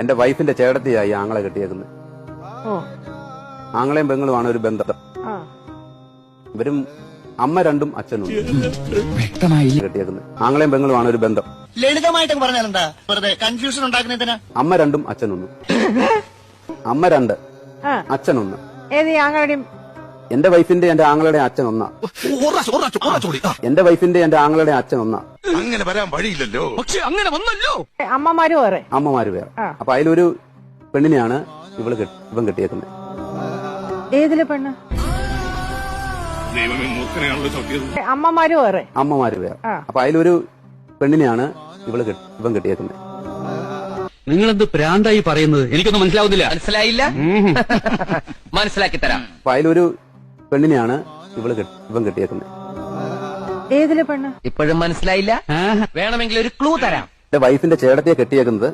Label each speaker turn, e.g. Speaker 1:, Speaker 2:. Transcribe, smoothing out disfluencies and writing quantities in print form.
Speaker 1: എന്റെ വൈഫിന്റെ ചേട്ടത്തിയായി ആങ്ങളെ കെട്ടിയേക്കുന്നത്. ആങ്ങളെയും പെങ്ങളുമാണ് ഒരു ബന്ധം. ഇവരും അമ്മ രണ്ടും അച്ഛനും കെട്ടിയേക്കുന്നത്. ആങ്ങളെയും പെങ്ങളുമാണ് ഒരു ബന്ധം.
Speaker 2: ലളിതമായിട്ട് പറഞ്ഞാലെന്താ വെറുതെ കൺഫ്യൂഷൻ ഉണ്ടാക്കുന്നതിന്.
Speaker 1: അമ്മ രണ്ടും അച്ഛനൊന്നും. അമ്മ രണ്ട് അച്ഛനൊന്ന്. എന്റെ വൈഫിന്റെ എന്റെ ആങ്ങളുടെ അച്ഛൻ ഒന്നാ. എന്റെ വൈഫിന്റെ എന്റെ ആങ്ങളുടെ അച്ഛൻ ഒന്നാ.
Speaker 3: അങ്ങനെ വരാൻ വഴിയില്ലല്ലോ. പക്ഷെ അങ്ങനെ വന്നല്ലോ.
Speaker 1: അമ്മമാര് വേറെ. അപ്പൊ അതിലൊരു പെണ്ണിനെയാണ് ഇവൻ കെട്ടിയേക്കുന്നത്.
Speaker 4: ഏതിലെ പെണ്ണ്?
Speaker 1: അമ്മമാര് വേറെ. അപ്പൊ അതിലൊരു പെണ്ണിനെയാണ് ഇവൻ കെട്ടിയേക്കുന്നത്.
Speaker 5: നിങ്ങളെന്ത് പ്രാന്തായി പറയുന്നത്? എനിക്കൊന്നും മനസ്സിലാവുന്നില്ല.
Speaker 6: മനസ്സിലായില്ല? മനസ്സിലാക്കി തരാം.
Speaker 1: അപ്പൊ അതിലൊരു പെണ്ണിനെയാണ് ഇവൻ കെട്ടിയേക്കുന്നത്.
Speaker 4: ഏതിലെ പെണ്ണ്?
Speaker 6: ഇപ്പോഴും മനസ്സിലായില്ല? വേണമെങ്കിൽ ഒരു ക്ലൂ തരാം.
Speaker 1: എന്റെ വൈഫിന്റെ ചേട്ടത്തിയെ കെട്ടിയേക്കുന്നത്